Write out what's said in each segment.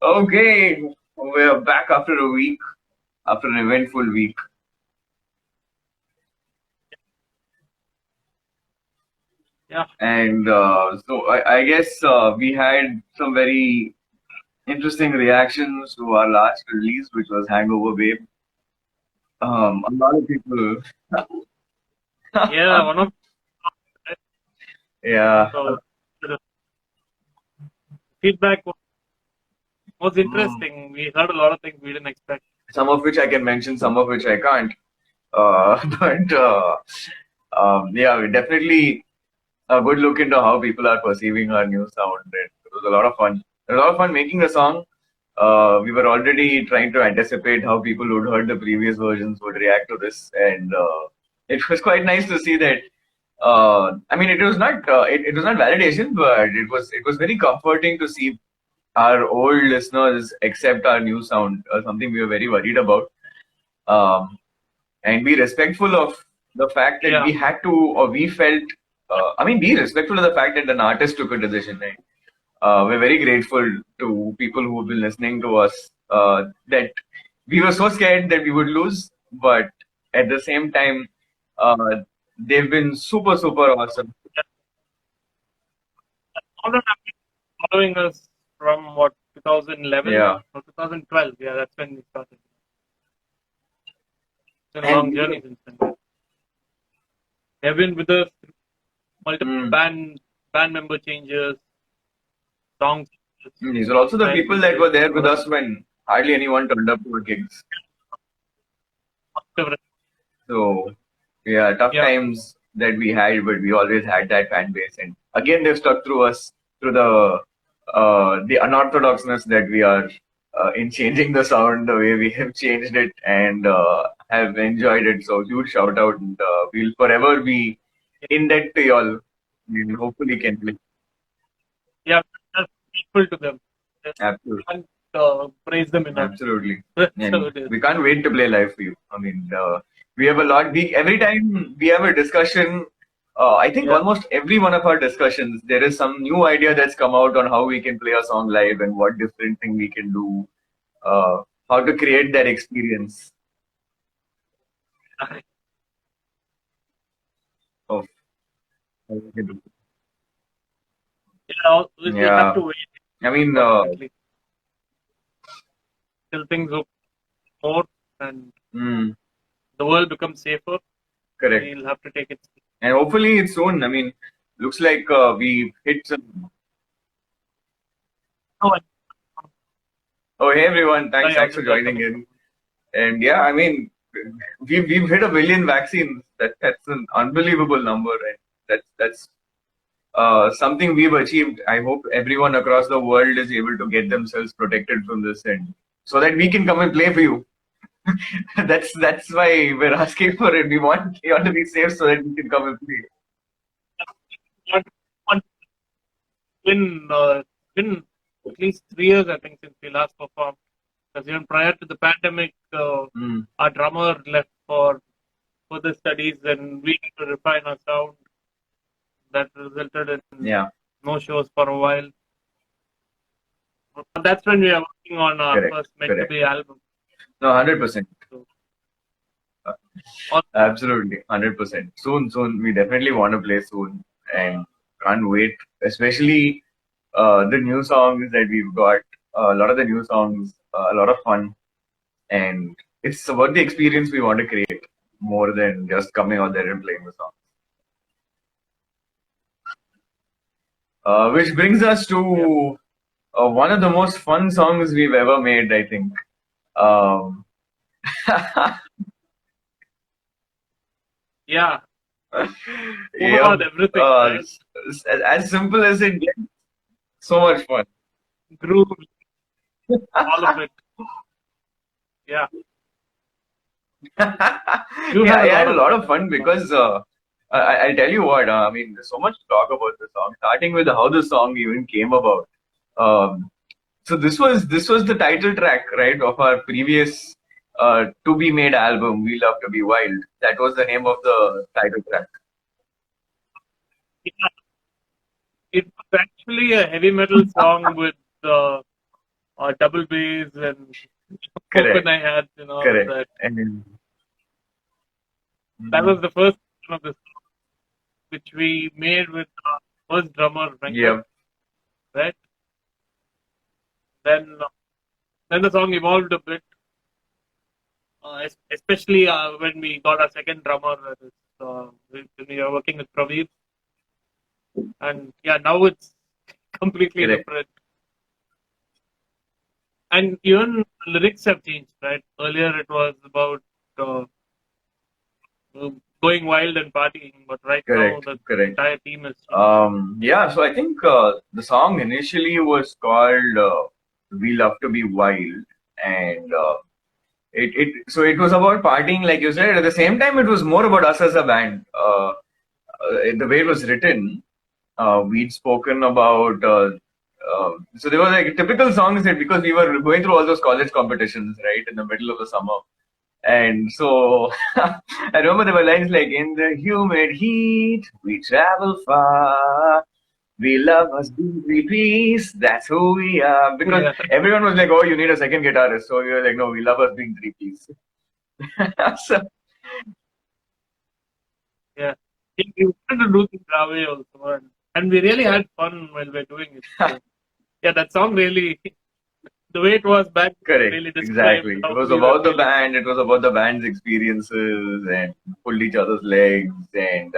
Okay, we're back after a week, after an eventful week. Yeah, And I guess we had some very interesting reactions to our last release, which was Hangover Babe. A lot of people, yeah. One of yeah, the feedback was mm, interesting. We heard a lot of things we didn't expect. some of which I can mention, some of which I can't. But yeah, we definitely a good look into how people are perceiving our new sound. And it was a lot of fun. It was a lot of fun making the song. We were already trying to anticipate how people who'd heard the previous versions would react to this, and it was quite nice to see that. I mean, it was not validation, but it was very comforting to see our old listeners accept our new sound. Something we were very worried about. Um, and be respectful of the fact that Yeah, we had to, or we felt, I mean, be respectful of the fact that an artist took a decision. Right? We're very grateful to people who have been listening to us, that we were so scared that we would lose, but at the same time, uh, they've been super, super awesome. yeah. All of them have been following us from what 2011 Yeah. or 2012. Yeah, that's when we started. It's been a And long journey since then. They've been with us through multiple mm, band member changes, song changes, these are also the style people that changes, were there a lot with of us when hardly anyone turned up to our gigs. positive. So yeah, tough Yeah, times that we had, but we always had that fan base, and again they've stuck through us through the unorthodoxness that we are in changing the sound the way we have changed it, and have enjoyed it. So huge shout out, and we'll forever be yeah, in debt to y'all. And hopefully can play. yeah. Just equal to them. Just Absolutely. can't praise them enough. Absolutely. That's how And it is. we can't wait to play live for you. I mean, we have a lot. Every time we have a discussion, I think Yeah. almost every one of our discussions, there is some new idea that's come out on how we can play a song live and what different thing we can do, how to create that experience of how we can do. Yeah, we'll have Yeah. to wait, I mean, unfortunately, till things open more and mm, the world becomes safer. correct. We'll have to take it. And hopefully it's soon. I mean, looks like we hit some. Oh, Oh, hey everyone! I Thanks also for got joining coming in. from. And yeah, I mean, we've hit 1 billion vaccines. That's an unbelievable number, and that's something we've achieved. I hope everyone across the world is able to get themselves protected from this, and so that we can come and play for you. That's why we're asking for it. We want you all to be safe so that we can come and play. One, one, been at least 3 years, I think, since we last performed. Because even prior to the pandemic, Mm, our drummer left for further studies, and we had to refine our sound. That resulted in yeah, no shows for a while. But that's when we are working on our correct, first meant to correct. be album. No, 100%. So, all, Absolutely, 100%. Soon, soon. We definitely want to play soon, and can't wait. Especially the new songs that we've got. A lot of the new songs, a lot of fun, and it's about the experience we want to create more than just coming out there and playing the song. Which brings us yeah, to one of the most fun songs we've ever made, I think. Um, yeah, yep. overall everything, man. As simple as it gets, so much fun. Groove, all of it. Yeah, you Yeah, had I a had lot a of lot fun of in fun this song. because I'll tell you what. I mean, there's so much to talk about the song. Starting with how the song even came about. Um, so this was the title track, right, of our previous to be made album. We Love to Be Wild. That was the name of the title track. Yeah, it was actually a heavy metal song with uh, double bass and Correct. open eye hats and all of Correct. that. And That was mm, the first one of the song which we made with our first drummer, Venkat, yep. right? Then, then the song evolved a bit, especially when we got our second drummer, that is, when we are working with Praveer. And yeah, now it's completely Correct. different. And even lyrics have changed, right? Earlier it was about uh, uh, going wild and partying, but right now Correct. the Correct. entire team has changed. Yeah, so I think the song initially was called "We Love to Be Wild," and so it was about partying, like you said. At the same time, it was more about us as a band. The way it was written, we'd spoken about. So there were like typical songs that because we were going through all those college competitions, right, in the middle of the summer. And so I remember there were lines like, "In the humid heat, we travel far. We love us deeply, peace. That's who we are." Because Yeah, everyone was like, "Oh, you need a second guitarist." So we were like, "No, we love us being three piece." So, yeah. We wanted to do things our way also, and we really had fun while we were doing it. So yeah, that song really, the way it was back, correct, really described exactly. It how was we were about the feeling. band. It was about the band's experiences and pulled each other's legs, and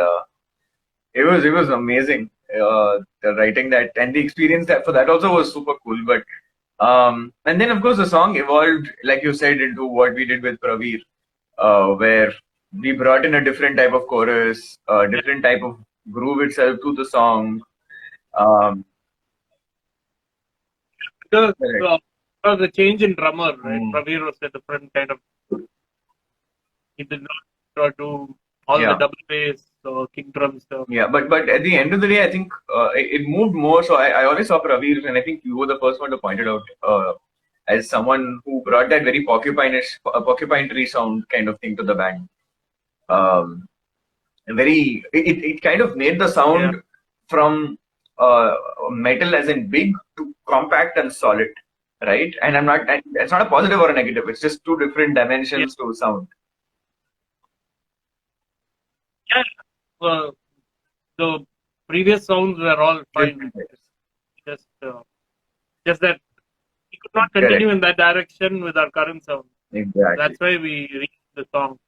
it was amazing. The writing that and the experience that for that also was super cool. But and then of course the song evolved, like you said, into what we did with Praveer, where we brought in a different type of chorus, a Yeah, different type of groove itself to the song. Um, because correct. the change in drummer, right? Mm, Praveer was a different kind of. He did not do all the yeah. double bass or kick drum stuff. Yeah, but at the end of the day, I think it moved more. So I always saw Praveer, and I think you were the first one to point it out as someone who brought that very porcupine tree sound kind of thing to the band. Um, it kind of made the Yeah, sound from uh, metal as in big to compact and solid, right? And it's not a positive or a negative. It's just two different yeah, dimensions to sound. yeah. Uh, the previous sounds were all fine. Different. Just, uh, just that we could not continue Correct. in that direction with our current sound. Exactly. That's why we reached the song.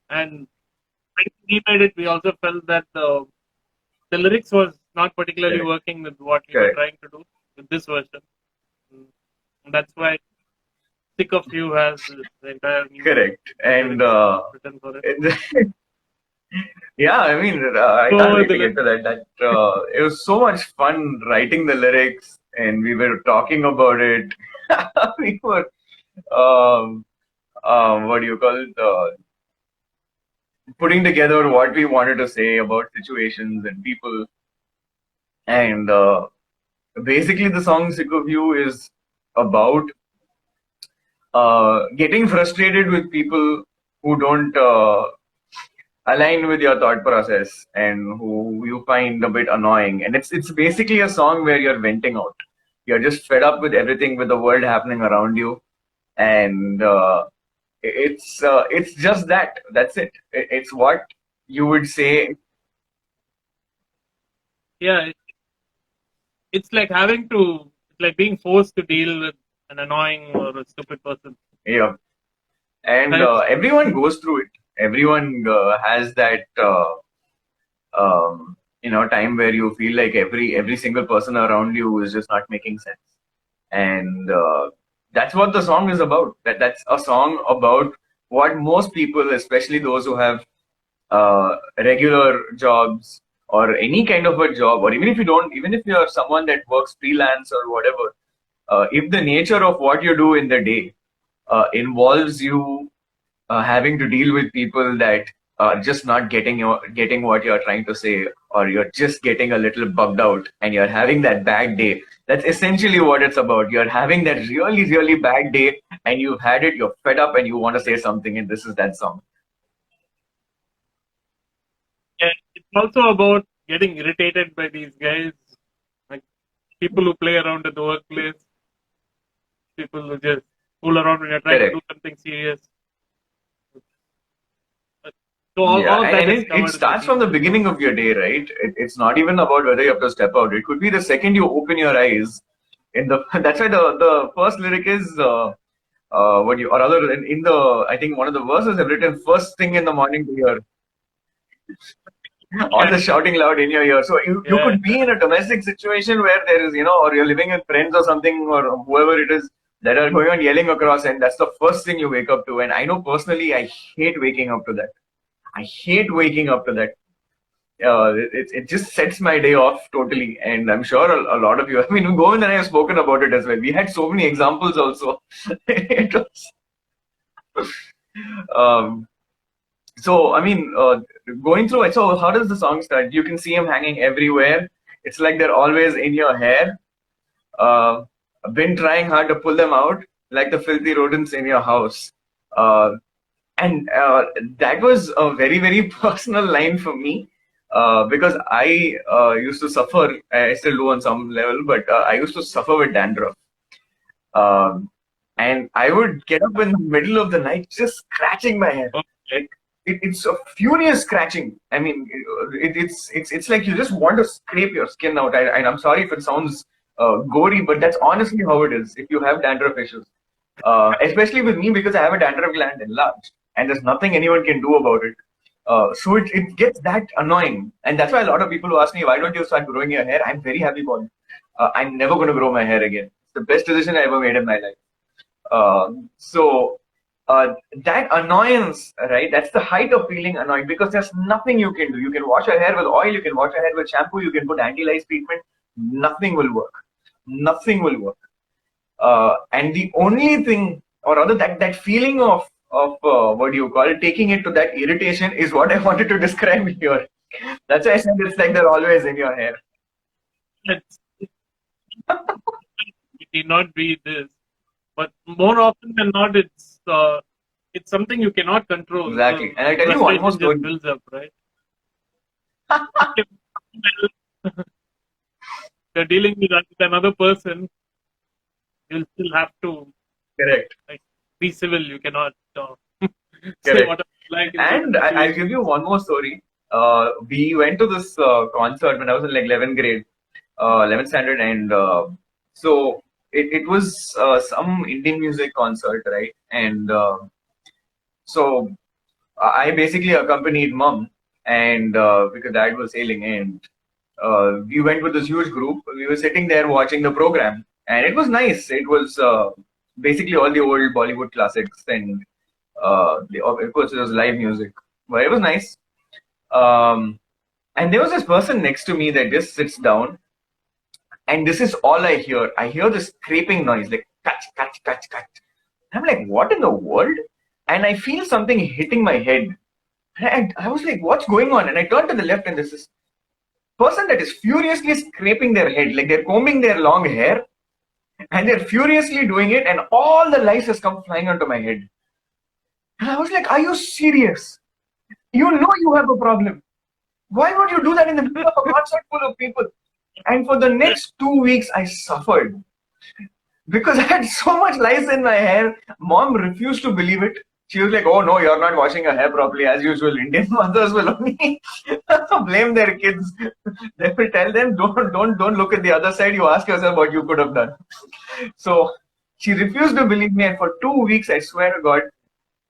And when we made it, we also felt that the lyrics was not particularly Correct. working with what we were Correct. trying to do with this version. And that's why Sick of You has the entire new Correct. And lyrics written for it. yeah, I mean, I can't So wait the to get lyrics, to that. It was so much fun writing the lyrics, and we were talking about it. We were, um, what do you call it? Putting together what we wanted to say about situations and people. And basically, the song "Sick of You" is about getting frustrated with people who don't align with your thought process and who you find a bit annoying. And it's basically a song where you're venting out. You're just fed up with everything, with the world happening around you, and it's just that. That's it. It's what you would say. yeah, it's like having to, it's like being forced to deal with an annoying or a stupid person. Yeah, and Right? everyone goes through it. Everyone has that. Time where you feel like every single person around you is just not making sense, and that's what the song is about. That's a song about what most people, especially those who have regular jobs or any kind of a job, or even if you don't, even if you're someone that works freelance or whatever, if the nature of what you do in the day involves you having to deal with people that are just not getting what you're trying to say, or you're just getting a little bugged out and you're having that bad day. That's essentially what it's about. You're having that really, really bad day, and you've had it, you're fed up, and you want to say something, and this is that song. Yeah, it's also about getting irritated by these guys, like people who play around at the workplace. people who just fool around when you're trying to Correct. do something serious. So all Yeah, of that and is it covered in the starts from the details. beginning of your day, right? It's not even about whether you have to step out. It could be the second you open your eyes. In the That's why the first lyric is what you or other in the I think one of the verses have written first thing in the morning to hear all the shouting loud in your ear. So you Yeah, could be in a domestic situation where there is or you're living with friends or something or whoever it is that are going on yelling across, and that's the first thing you wake up to. And I know personally, I hate waking up to that. I hate waking up to that. It just sets my day off totally, and I'm sure a lot of you. I mean, Govind and I have spoken about it as well. We had so many examples also. It was, um, so I mean, going through it. So how does the song start? You can see him hanging everywhere. It's like they're always in your hair. Uh, been trying hard to pull them out, like the filthy rodents in your house. Uh, and that was a very very personal line for me, because I used to suffer. I still do on some level, but I used to suffer with dandruff. um, and I would get up in the middle of the night just scratching my hair. okay. Like it's a furious scratching. I mean, it's like you just want to scrape your skin out. And I'm sorry if it sounds gory, but that's honestly how it is. If you have dandruff issues, especially with me because I have a dandruff gland enlarged, and there's nothing anyone can do about it. So it gets that annoying, and that's why a lot of people who ask me why don't you start growing your hair, I'm very happy about it. I'm never going to grow my hair again. It's the best decision I ever made in my life. So that annoyance, right? That's the height of feeling annoyed because there's nothing you can do. You can wash your hair with oil, you can wash your hair with shampoo, you can put anti-lice treatment. Nothing will work. Nothing will work. And the only thing, or rather, that feeling of what do you call it, taking it to that irritation is what I wanted to describe here. That's why I said it's like they're always in your hair. It need not be this, but more often than not, it's something you cannot control. Exactly. So And I tell you one more frustration just story. builds up, right? You're dealing with another person, you'll still have to Correct. like be civil. You cannot say Correct. whatever you like in And those I'll give situations. you one more story. We went to this concert when I was in like 11th grade, 11th standard, and so it was some Indian music concert, right? And so I basically accompanied mom, and because dad was sailing, and we went with this huge group. We were sitting there watching the program, and it was nice. It was basically all the old Bollywood classics, and of course it was live music, but it was nice. Um, and there was this person next to me that just sits down, and this is all I hear. I hear this scraping noise, like catch, catch, catch, catch. I'm like, what in the world? And I feel something hitting my head. And I was like, what's going on? And I turned to the left, and there's this person that is furiously scraping their head, like they're combing their long hair, and they're furiously doing it, and all the lice has come flying onto my head. And I was like, are you serious? You know you have a problem. Why would you do that in the middle of a concert full of people? And for the next 2 weeks, I suffered because I had so much lice in my hair. Mom refused to believe it. She was like, "Oh no, you're not washing your hair properly." As usual, Indian mothers will only blame their kids. They will tell them, "Don't look at the other side. You ask yourself what you could have done." So she refused to believe me, and for 2 weeks, I swear to God,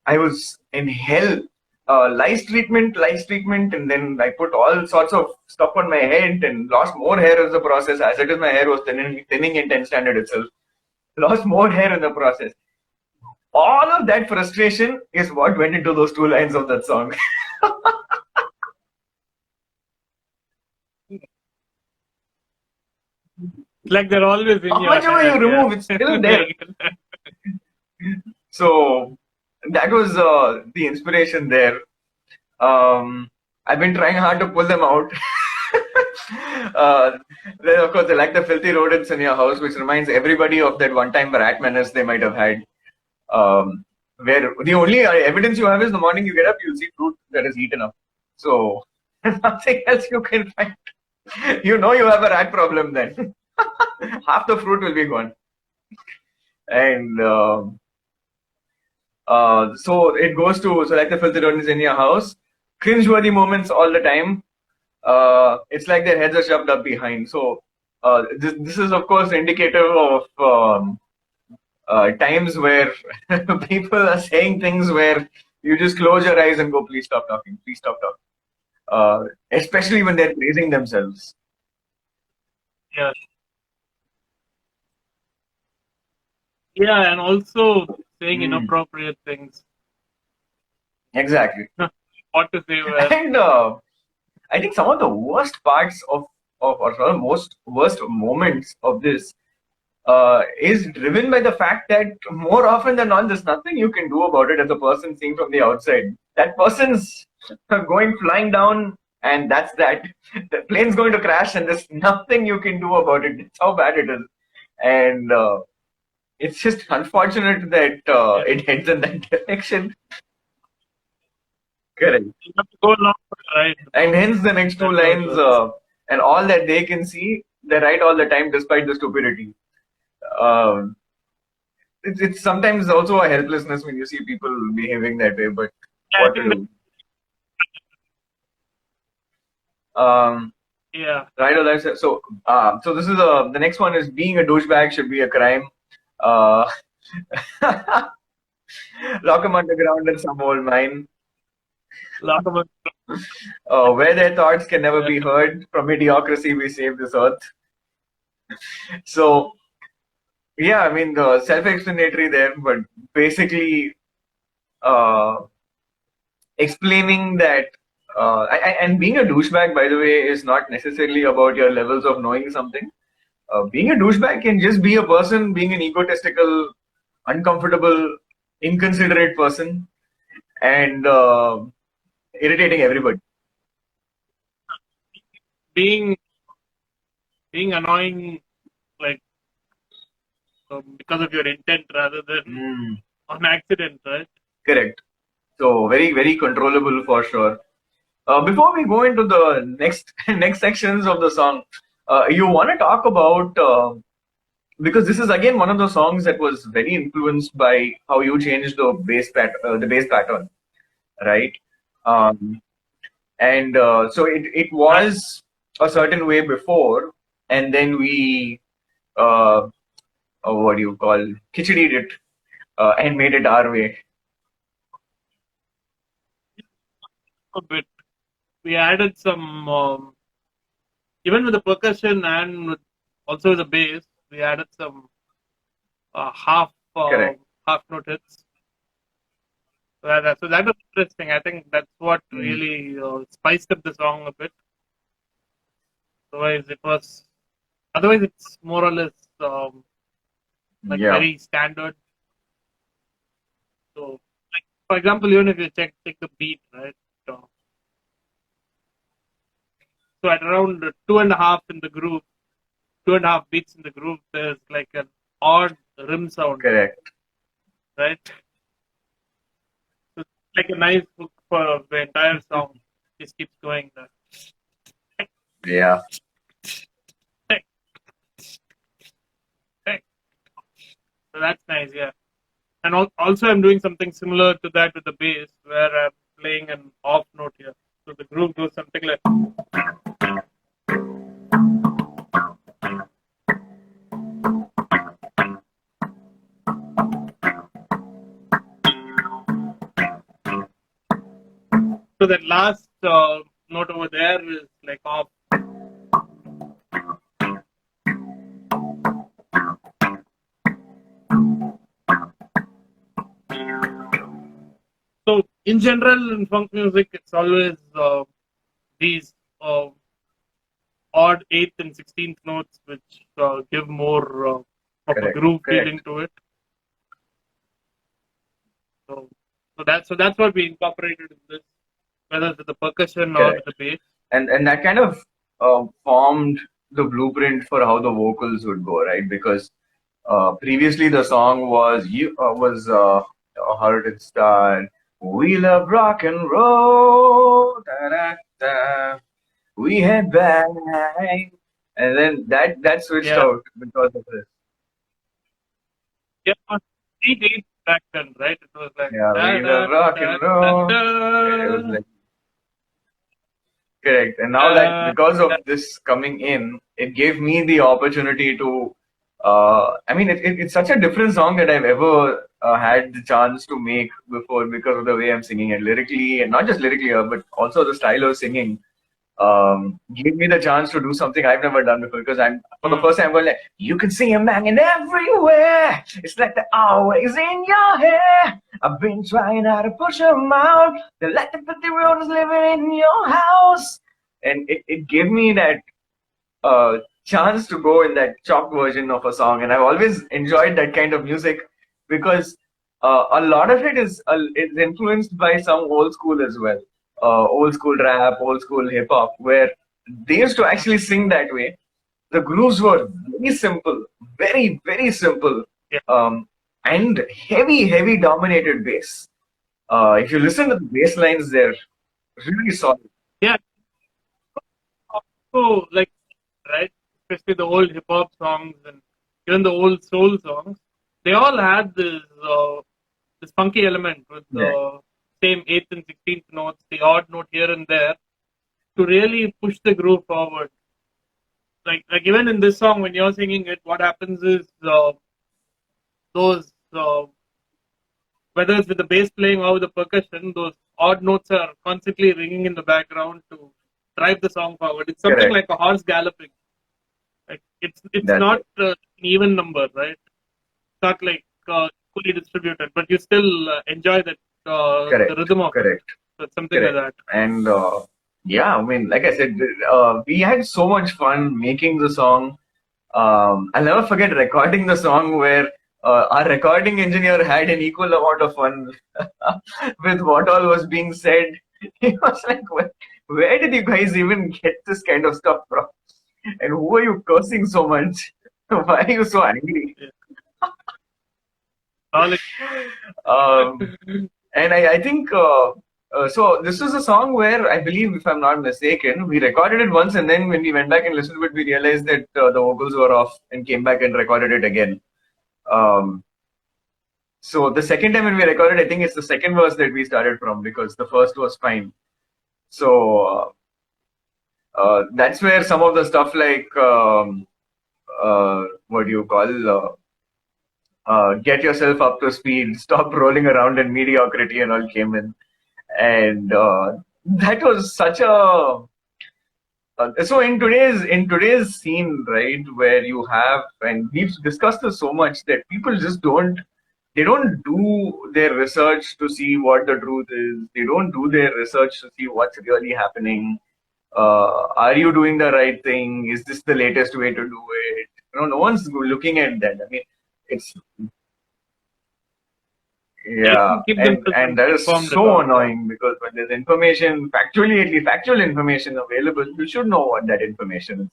I was in hell. Lice treatment, and then I put all sorts of stuff on my head and lost more hair as a process. As it is, my hair was thinning in 10th standard itself. Lost more hair in the process. All of that frustration is what went into those two lines of that song. Like they're always in How your much ever head. you remove, it's still there. So that was the inspiration there. I've been trying hard to pull them out. Then of course they like the filthy rodents in your house, which reminds everybody of that one-time rat menace they might have had. Where the only evidence you have is the morning you get up, you'll see fruit that is eaten up. So nothing else you can find. You know you have a rat problem then. Half the fruit will be gone. And so it goes to select the filter rodents in your house. Cringeworthy moments all the time. It's like their heads are shoved up behind. So this is of course indicative of times where people are saying things where you just close your eyes and go, please stop talking, please stop talking. Especially when they're praising themselves. Yeah. Yeah, and also saying Mm, inappropriate things. exactly. What to say where. And I think some of the worst parts of or sort of most worst moments of this is driven by the fact that more often than not, there's nothing you can do about it as a person seeing from the outside. That person's going flying down, and that's that. The plane's going to crash, and there's nothing you can do about it. That's how bad it is. And it's just unfortunate that Yeah. it heads in that direction. Correct. You have to go along for the ride. And hence the next two That's how it lines, works. and all that they can see, they write all the time despite the stupidity. Um, it's sometimes also a helplessness when you see people behaving that way, but Yeah, I what to think that, do? Um, yeah. right or left. So this is the next one is being a douchebag should be a crime. Uh, lock them underground in some old mine, Lot of where their thoughts can never be heard. From mediocrity, we save this earth. So yeah, I mean the self-explanatory there, but basically uh, explaining that and being a douchebag, by the way, is not necessarily about your levels of knowing something. Being a douchebag can just be a person being an egotistical, uncomfortable, inconsiderate person and irritating everybody. being annoying, like because of your intent rather than on accident, right? Correct. So very, very controllable for sure. Before we go into the next next sections of the song, you want to talk about because this is again one of the songs that was very influenced by how you changed the bass pattern, right? Um, and so it Right. was a certain way before, and then we uh, what do you call khichdied it and made it our way. A bit. We added some, even with the percussion and also with the bass, we added some half Correct. half note hits. So that was interesting. I think that's what Mm. really spiced up the song a bit. Otherwise, it's more or less like Yeah. very standard. So, like for example, even if you check the beat, right? Uh, so at around two and a half in the groove, 2.5 beats in the groove, there's like an odd rim sound, Correct. right? So it's like a nice hook for the entire song. Just keeps going there. Yeah. So that's nice, yeah. And also, I'm doing something similar to that with the bass, where I'm playing an off note here. So the groove goes something like. So that last note over there is like off. So in general, in funk music, it's always these odd 8th and 16th notes, which give more of a Correct. groove Correct. feeling to it. So that's what we incorporated in this, whether it's the percussion or Correct. the bass. And that kind of formed the blueprint for how the vocals would go, right? Because previously the song was Heart and Star. We love rock and roll. Da, da, da. We had bang. And then that switched Yeah, out because of this. Yeah, it was 8 back then, right? It was like Yeah, da we da love rock da and da roll. It was da like correct. And now that da. because Da. of this coming in, it gave me the opportunity to. I mean, it's such a different song that I've ever had the chance to make before because of the way I'm singing it lyrically, and not just lyrically, but also the style of singing. Gave me the chance to do something I've never done before because I'm for the Mm. first time going like you can see him banging everywhere. It's like they're always in your hair. I've been trying how to push them out. They're like the road is living in your house. And it gave me that chance to go in that chopped version of a song. And I've always enjoyed that kind of music because a lot of it is influenced by some old school as well, old school rap, old school hip hop, where they used to actually sing that way. The grooves were very simple, very simple, Yeah, um, and heavy dominated bass. If you listen to the bass lines, they're really solid. yeah. Also, like right, especially the old hip hop songs and even the old soul songs, they all had this funky element with Yeah, the same eighth and 16th notes, the odd note here and there, to really push the groove forward. Like even in this song, when you're singing it, what happens is those whether it's with the bass playing or with the percussion, those odd notes are constantly ringing in the background to drive the song forward. It's something correct. like a horse galloping. Like it's That's not it. an even number, right? It's not like equally distributed, but you still enjoy that the Correct. rhythm of it. Correct. So it's something like Correct. that. And yeah, I mean, like I said, we had so much fun making the song. I'll never forget recording the song where our recording engineer had an equal amount of fun with what all was being said. He was like, where did you guys even get this kind of stuff from? And who are you cursing so much? Why are you so angry? Yeah. All Um, and I think so. This is a song where I believe, if I'm not mistaken, we recorded it once, and then when we went back and listened to it, we realized that the vocals were off, and came back and recorded it again. Um, so the second time when we recorded, I think it's the second verse that we started from because the first was fine. So that's where some of the stuff like what do you call get yourself up to speed, stop rolling around in mediocrity, and all came in. And that was such a so in today's scene, right, where you have, and we've discussed this so much that people just don't do their research to see what the truth is. They don't do their research to see what's really happening. Are you doing the right thing? Is this the latest way to do it? No one's looking at that. I mean, it's they yeah, don't keep and themselves that is informed at so all. Yeah. annoying because when there's information, factually, at least factual information available, you should know what that information is.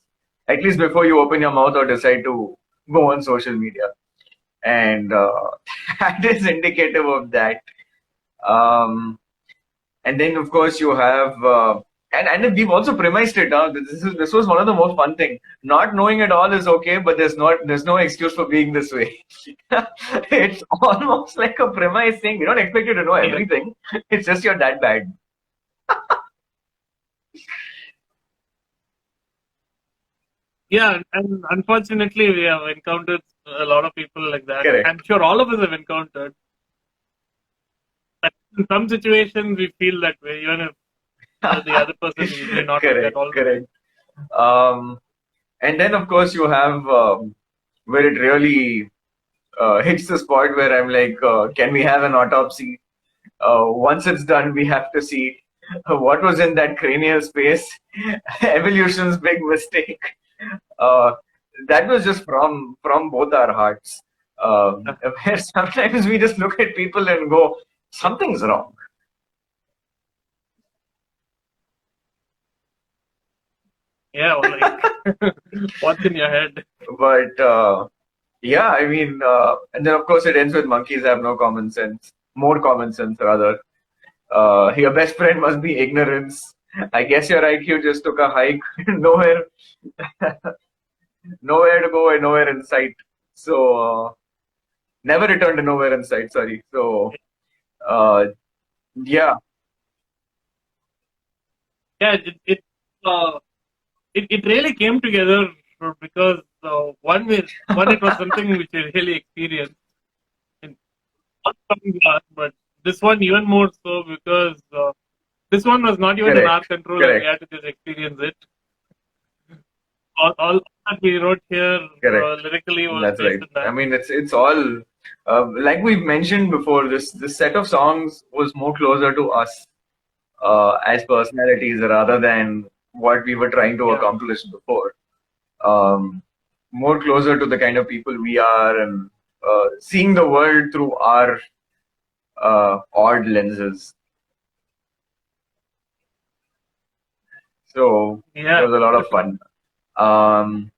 At least before you open your mouth or decide to go on social media. And that is indicative of that. Um, and then of course you have and then we've also premised it. This was one of the most fun thing. Not knowing it all is okay, but there's no excuse for being this way. It's almost like a premise thing. We don't expect you to know Yeah. everything. It's just you're that bad. Yeah, and unfortunately, we have encountered a lot of people like that. Correct. I'm sure all of us have encountered. But in some situations, we feel that way, even if the other person may not be that Correct. all the time. Correct. Um, and then of course you have where it really hits the spot where I'm like, can we have an autopsy? Once it's done, we have to see what was in that cranial space. Evolution's big mistake. Uh, that was just from both our hearts. Where sometimes we just look at people and go, something's wrong. Yeah, or like what's in your head? But yeah, I mean, and then of course it ends with monkeys have no common sense, more common sense rather. Your best friend must be ignorance. I guess your IQ just took a hike. nowhere, nowhere to go and nowhere in sight. So never returned to Nowhere in Sight. Sorry. So uh, yeah, Yeah, uh, it really came together because one it was something which we really experienced, in not some class, but this one even more so because this one was not even in our correct, control and we correct, had to just experience it. All that we wrote here correct. lyrically was That's based right. on I that. mean, it's all like we've mentioned before. This set of songs was more closer to us as personalities rather than what we were trying to Yeah, accomplish before. Um, More closer to the kind of people we are and seeing the world through our odd lenses. So it yeah, was a lot of fun. Um,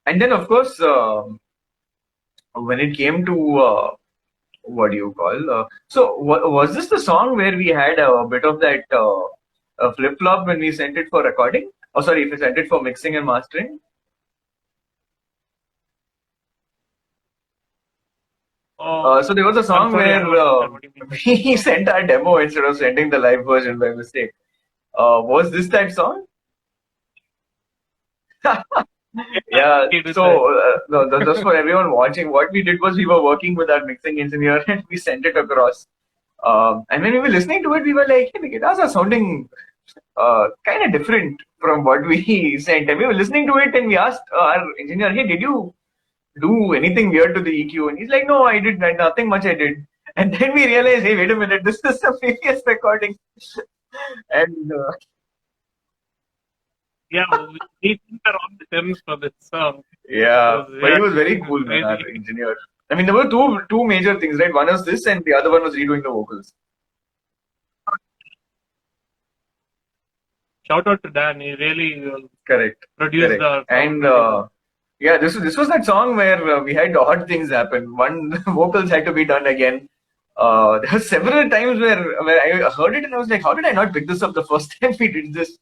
and then, of course, when it came to what do you call? Was this the song where we had a bit of that flip flop when we sent it for recording? Oh, sorry, if we sent it for mixing and mastering. Oh, So there was a I'm song sorry, I where don't understand what you mean by flip we flop. sent our demo instead of sending the live version by mistake. Was this that song? Yeah, Yeah. he did So that. just for everyone watching, what we did was we were working with our mixing engineer and we sent it across. And when we were listening to it, we were like, hey, the guitars are sounding kind of different from what we sent. And we were listening to it and we asked our engineer, hey, did you do anything weird to the EQ? And he's like, no, I did nothing much. I did. And then we realized, hey, wait a minute, this is the previous recording. And Yeah, we think are on the terms for this song. yeah, Because but yeah, he was very this is cool, man, our crazy. engineer. I mean, there were two major things, right? One was this, and the other one was redoing the vocals. Shout out to Dan. He really Correct, produced correct. our sound And really well. yeah, this was that song where we had odd things happen. One, vocals had to be done again. There were several times where I heard it and I was like, how did I not pick this up the first time we did this?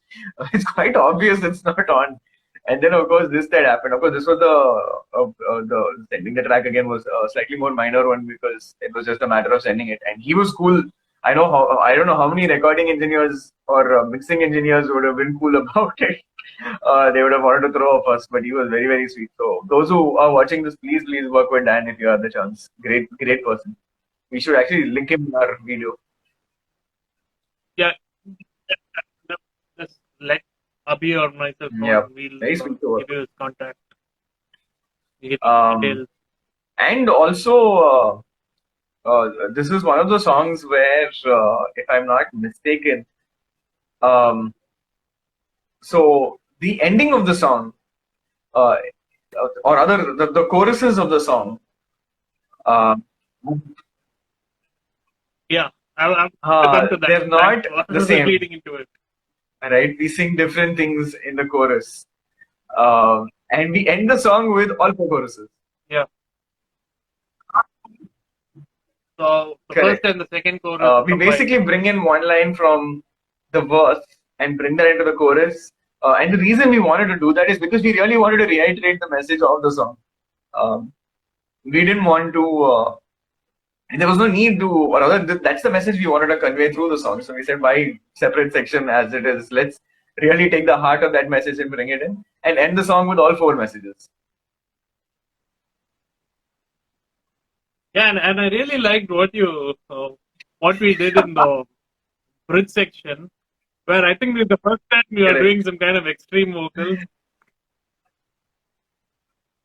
It's quite obvious it's not on. And then of course this that happened. Of course, this was the sending the track again was a slightly more minor one because it was just a matter of sending it. And he was cool. I don't know how many recording engineers or mixing engineers would have been cool about it. They would have wanted to throw off us, but he was very, very sweet. So those who are watching this, please work with Dan if you have the chance. Great person. We should actually link him in our video. Yeah, just let Abhi or myself know Yeah, and we'll very sweet to work give you his contact, his with. details. And also, this is one of the songs where, if I'm not mistaken, um, so the ending of the song, uh, or rather the choruses of the song, uh, Yeah, I'll to come to that. they're Thanks not for the same, leading into it. right? We sing different things in the chorus. And we end the song with all four choruses. Yeah. So the first Correct. and the second chorus We combined. basically bring in one line from the verse and bring that into the chorus. And the reason we wanted to do that is because we really wanted to reiterate the message of the song. Um, we didn't want to, and there was no need to, or rather, that's the message we wanted to convey through the song. So we said, why separate section as it is? Let's really take the heart of that message and bring it in and end the song with all four messages. Yeah, and I really liked what we did in the bridge section, where I think this is the first time we are Correct. doing some kind of extreme vocals.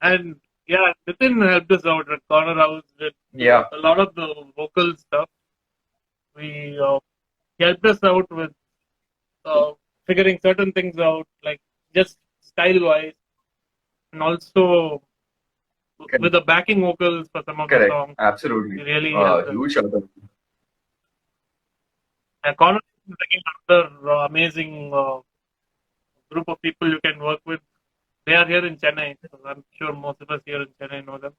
And yeah, Nitin helped us out at Corner House with Yeah. a lot of the vocal stuff. We he helped us out with figuring certain things out, like just style wise, and also Correct. with the backing vocals for some of the Correct. songs. Absolutely. He really helped us. Huge shout out. And Corner is again another amazing group of people you can work with. They are here in Chennai, so I'm sure most of us here in Chennai know them.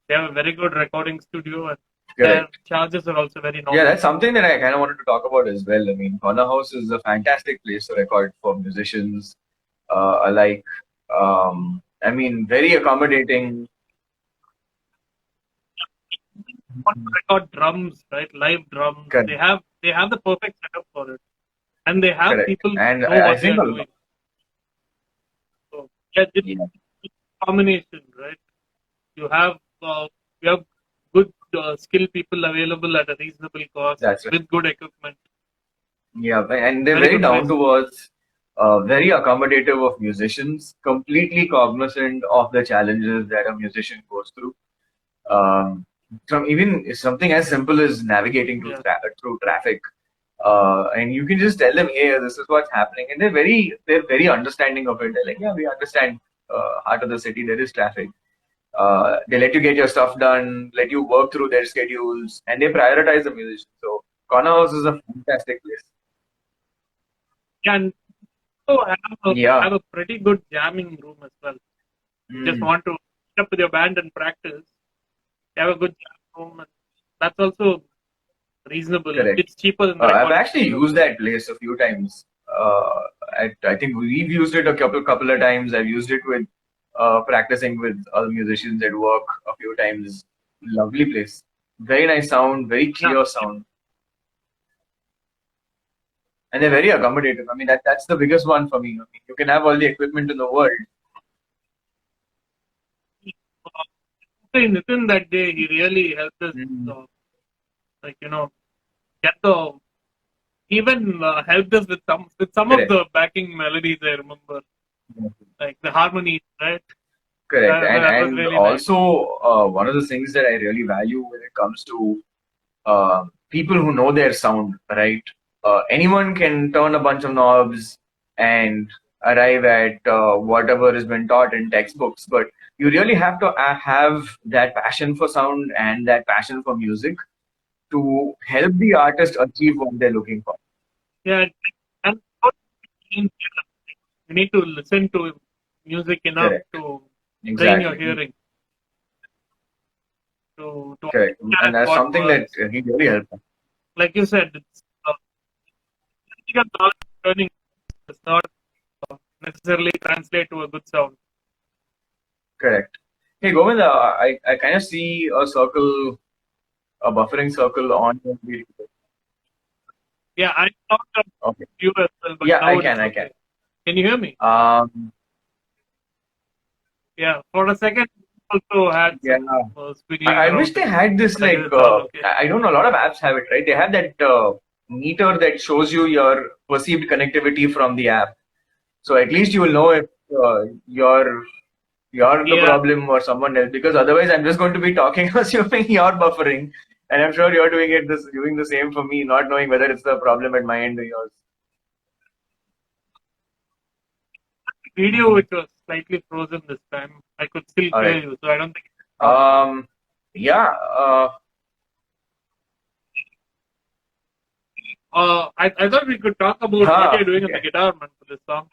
They have a very good recording studio, and their Correct. charges are also very Yeah, normal. that's something that I kind of wanted to talk about as well. I mean, Corner House is a fantastic place to record for musicians alike. I mean, very accommodating. want to record drums, right? Live drums. Correct. They have the perfect setup for it, and they have Correct. people who And know I what they think are a lot. doing. So yeah, Yeah, it's a combination, right? You have you have good skilled people available at a reasonable cost that's right. with good equipment. Yeah, and they're Very very good down place. to earth, very accommodative of musicians, completely cognizant of the challenges that a musician goes through. Um, from even something as simple as navigating Yeah, through traffic, and you can just tell them, "Hey, this is what's happening," and they're very understanding of it. They're like, "Yeah, we understand. Heart of the city, there is traffic." They let you get your stuff done, let you work through their schedules, and they prioritize the musician. So Corner House is a fantastic place. and so Yeah. have a pretty good jamming room as well. You just Mm, want to meet up with your band and practice. You have a good jam room, and that's also reasonable. correct. It's cheaper than the I've recording actually studio. used that place a few times. I think we've used it a couple of times. I've used it with practicing with other musicians at work a few times. Lovely place. Very nice sound, very Yeah, clear sound, and they're very accommodative. I mean, that's the biggest one for me. I mean, you can have all the equipment in the world. Nitin that day he really helped us, Mm, uh, like get the even helped us with some of correct. the backing melodies. I remember like the harmonies, right? Correct. And That was and really nice. also one of the things that I really value when it comes to people who know their sound, right? Anyone can turn a bunch of knobs and arrive at whatever has been taught in textbooks, but you really have to have that passion for sound and that passion for music to help the artist achieve what they're looking for. Yeah, and you need to listen to music enough Correct. to train your Exactly. hearing to Correct. And understand that's what something that works. he really helped. Like you said, it's practical knowledge learning does not necessarily translate to a good sound. Correct. Hey, Govind, I kind of see a circle, a buffering circle on your video. Yeah, I thought of Okay. you as well, but Yeah, now I it's can, I can. okay. Can you hear me? Um, Yeah, for a second, also had yeah. some squiggling I wish around they it, had this but I guess like it's all okay. I don't know. A lot of apps have it, right? They have that meter that shows you your perceived connectivity from the app. So at least you will know if you're the Yeah, problem or someone else. Because otherwise, I'm just going to be talking, assuming you're buffering, and I'm sure you're doing the same for me, not knowing whether it's the problem at my end or yours. video which was slightly frozen this time. I could still All hear right. you, so I don't think it's a problem. Um. Yeah. I thought we could talk about what you're Huh, doing on the okay. guitar, man, for this song.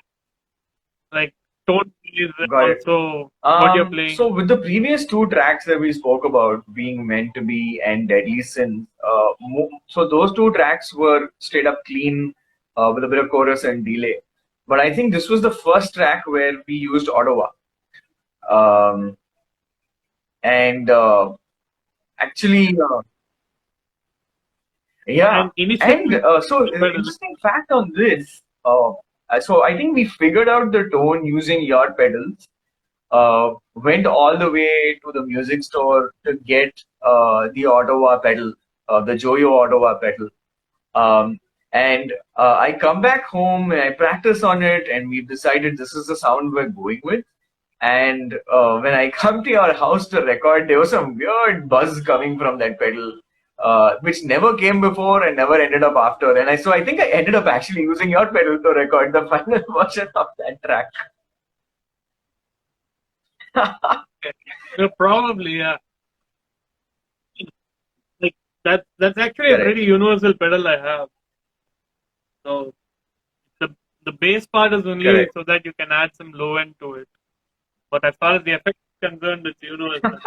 Like tone is Got it. also what you're So playing. with the previous two tracks that we spoke about, being meant to be and Deadly Sins, so those two tracks were straight up clean, with a bit of chorus and delay. But I think this was the first track where we used Ottawa. Um, and actually, yeah. And initially, And so interesting fact on this. So I think we figured out the tone using yard pedals, went all the way to the music store to get the Ottawa pedal, the Joyo Ottawa pedal. Um, and I come back home and I practice on it, and we've decided this is the sound we're going with. And when I come to your house to record, there was some weird buzz coming from that pedal, which never came before and never ended up after. And so I think I ended up actually using your pedal to record the final version of that track. probably yeah. Like that's actually a Correct. pretty universal pedal I have. So the the bass part is only Correct. so that you can add some low end to it. But as far as the effect is concerned, it's universal.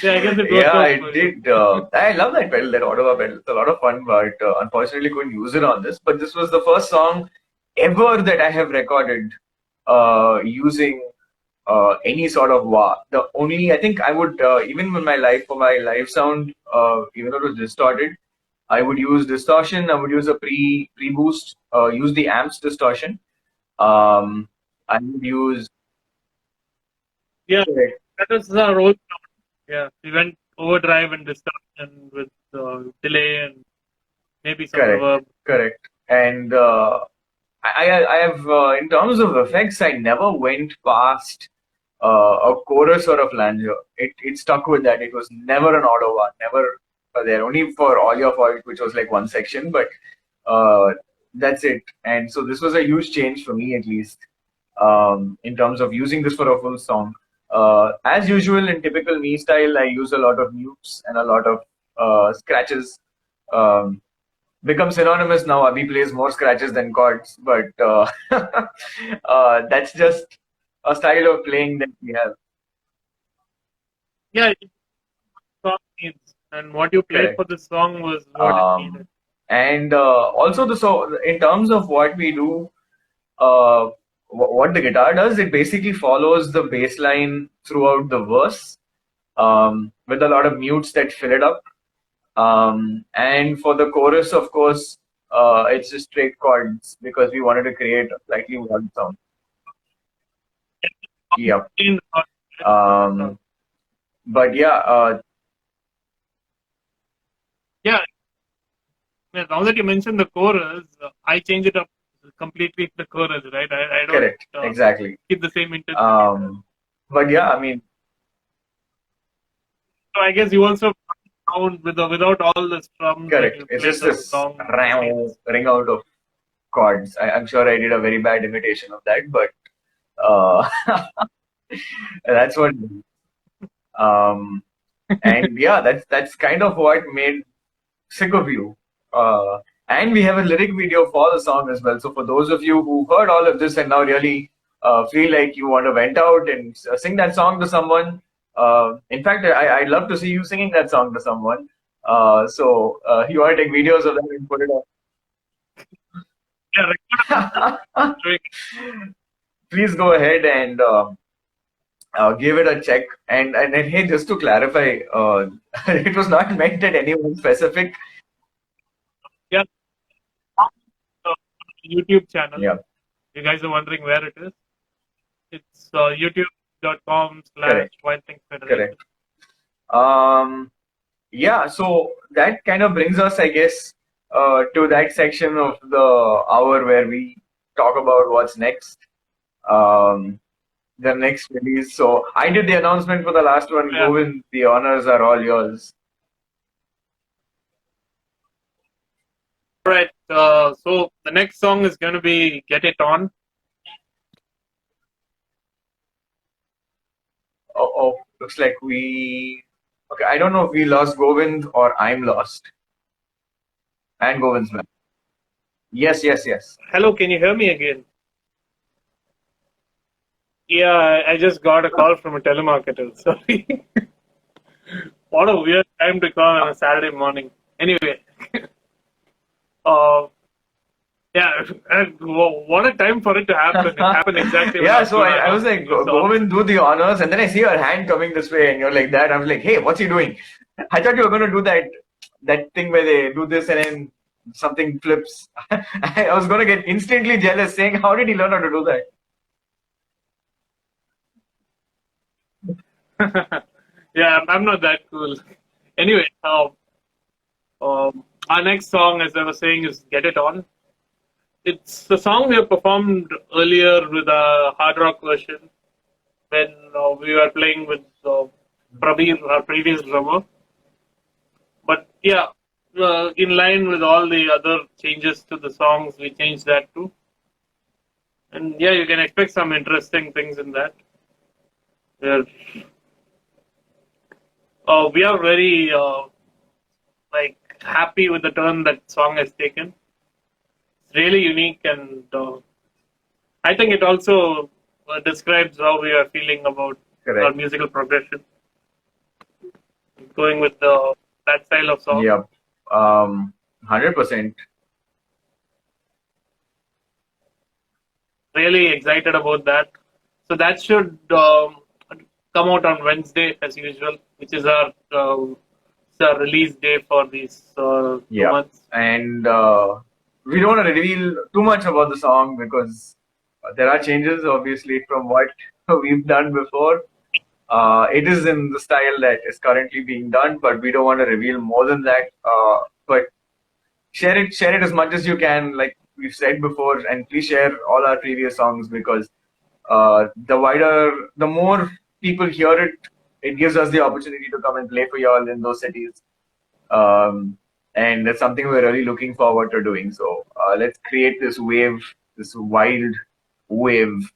Yeah, I guess it worked Yeah, out I for you. did. I love that pedal, that Ottawa pedal. It's a lot of fun, but unfortunately couldn't use it on this. But this was the first song ever that I have recorded using any sort of wah. The only I think I would even with my live for my live sound, even though it was distorted, I would use distortion. I would use a pre boost. Use the amps distortion. I would use Yeah, correct, that was our old sound. Yeah, we went overdrive and distortion with delay and maybe some correct, reverb. correct. And I have in terms of effects, I never went past a chorus or a flanger. It stuck with that. It was never an auto one, never there. Only for All Your Fault, which was like one section, but uh, that's it. And so this was a huge change for me, at least, in terms of using this for a full song. As usual, in typical me style, I use a lot of mutes and a lot of scratches. Um, Become synonymous now. Abhi plays more scratches than chords, but that's just a style of playing that we have. Yeah, it song needs, and what you played Correct. for this song was what it Um, needed. and also, so in terms of what we do, what the guitar does, it basically follows the bass line throughout the verse with a lot of mutes that fill it up. And for the chorus, of course, it's just straight chords because we wanted to create a slightly odd sound. Yep. In Um, but yeah, yeah, yeah, now that you mentioned the chorus, I change it up completely to the chorus, right? I don't correct, exactly. keep the same intensity. But yeah, I mean, So I guess you also sound without all the strums. correct. You It's play just the this song the same. ring out of chords. I'm sure I did a very bad imitation of that, but uh, that's what. Um, and yeah, that's kind of what made Sick of You. And we have a lyric video for the song as well. So for those of you who heard all of this and now really feel like you want to vent out and sing that song to someone, in fact, I'd love to see you singing that song to someone. You want to take videos of that and put it Yeah, up. record. Please go ahead and give it a check. And hey, just to clarify, it was not meant at anyone specific. Yeah, YouTube channel. Yeah, You guys are wondering where it is. It's youtube.com slash correct, Wild Things Federation. correct. Yeah, so that kind of brings us, I guess, to that section of the hour where we talk about what's next, the next release. So I did the announcement for the last one. Yeah. Govind, the honors are all yours. All right. So the next song is going to be Get It On. Oh, looks like we. Okay, I don't know if we lost Govind or I'm lost. And Govind's back. Yes, yes, yes. Hello, can you hear me again? Yeah, I just got a call from a telemarketer. Sorry. What a weird time to call on a Saturday morning. Anyway, uh, yeah, and what a time for it to happen. It happened exactly. when Yeah, was so going I on. was like, So- Govind, do the honors. And then I see your hand coming this way, and you're like that. I was like, hey, what's he doing? I thought you were going to do that thing where they do this and then something flips. I was going to get instantly jealous, saying, how did he learn how to do that? Yeah, I'm not that cool. Anyway, our next song, as I was saying, is Get It On. It's the song we have performed earlier with a hard rock version when we were playing with Prabir, our previous drummer. But yeah, in line with all the other changes to the songs, we changed that too. And yeah, you can expect some interesting things in that. We're we are very like happy with the turn that song has taken. It's really unique, and I think it also describes how we are feeling about Correct. our musical progression. Going with that style of song. Yep. 100%. Really excited about that. So that should come out on Wednesday as usual, which is our release day for these 2 Yeah. months. And we don't want to reveal too much about the song because there are changes, obviously, from what we've done before. It is in the style that is currently being done, but we don't want to reveal more than that. But share it as much as you can, like we've said before, and please share all our previous songs because the more people hear it, it gives us the opportunity to come and play for y'all in those cities. And that's something we're really looking forward to doing. So let's create this wave, this wild wave,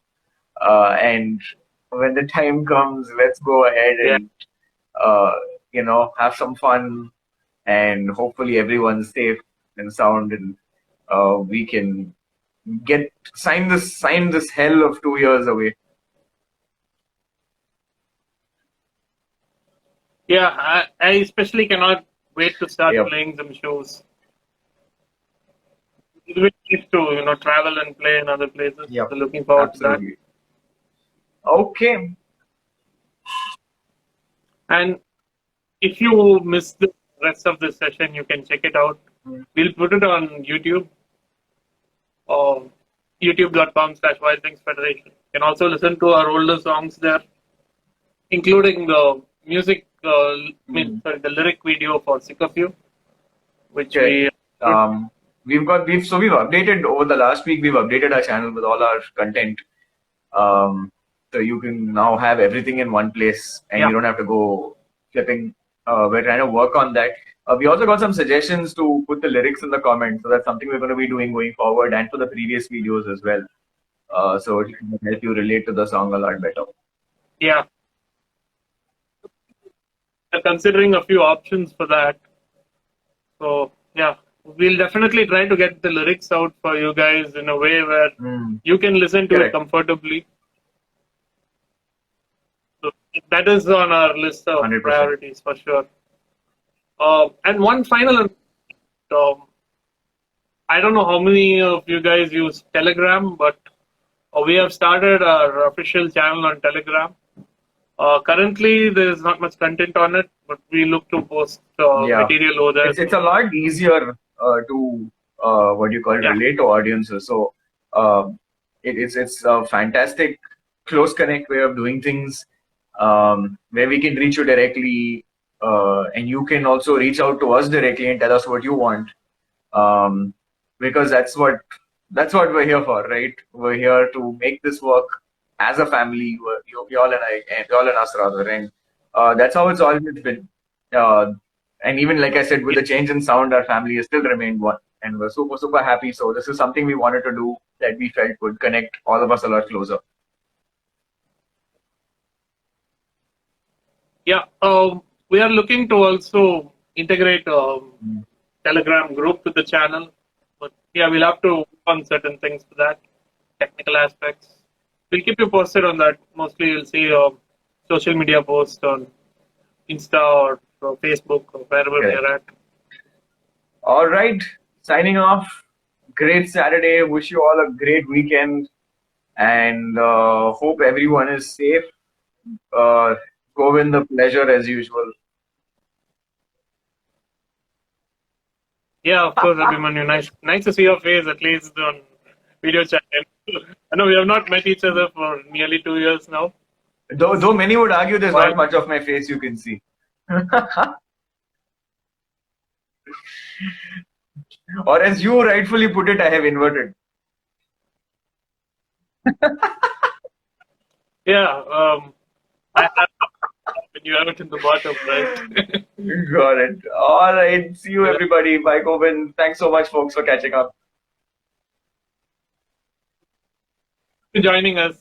and when the time comes, let's go ahead and uh, have some fun, and hopefully everyone's safe and sound, and we can sign this hell of 2 years away. Yeah, I especially cannot wait to start Yep. playing some shows. We need to travel and play in other places. Yep. So looking forward Absolutely. to Okay. that. And if you miss the rest of this session, you can check it out. We'll put it on YouTube. YouTube.com/Wild Things Federation. You can also listen to our older songs there, including the music, the lyric video for Sick of You, which Okay. We've updated over the last week. We've updated our channel with all our content. So you can now have everything in one place, and you don't have to go flipping. We're trying to work on that. We also got some suggestions to put the lyrics in the comments, so that's something we're going to be doing going forward, and for the previous videos as well. So it can help you relate to the song a lot better. Yeah. We're considering a few options for that. So yeah, we'll definitely try to get the lyrics out for you guys in a way where you can listen to it comfortably. So that is on our list of 100%. priorities for sure. And one final, I don't know how many of you guys use Telegram, but we have started our official channel on Telegram. Currently, there is not much content on it, but we look to post material over there. It's a lot easier to relate to audiences. So it's a fantastic close connect way of doing things, where we can reach you directly, and you can also reach out to us directly and tell us what you want, because that's what we're here for, right? We're here to make this work as a family, y'all and us rather, and that's how it's always been. And even like I said, with the change in sound, our family has still remained one, and we're super happy. So this is something we wanted to do that we felt would connect all of us a lot closer. Yeah, we are looking to also integrate Telegram group to the channel, but yeah, we'll have to work on certain things for that, technical aspects. We'll keep you posted on that. Mostly, you'll see social media posts on Insta or Facebook or wherever we're at. All right, signing off. Great Saturday. Wish you all a great weekend, and hope everyone is safe. Govind, the pleasure as usual. Yeah, of course, Abhimanyu. Nice to see your face at least on video chat. I know we have not met each other for nearly 2 years now. Though many would argue there's not much of my face you can see. Or as you rightfully put it, I have inverted. Yeah, I have when you have it in the bottom, right? Got it. All right. See you, everybody. Bye, Govind. Thanks so much, folks, for catching up. For joining us.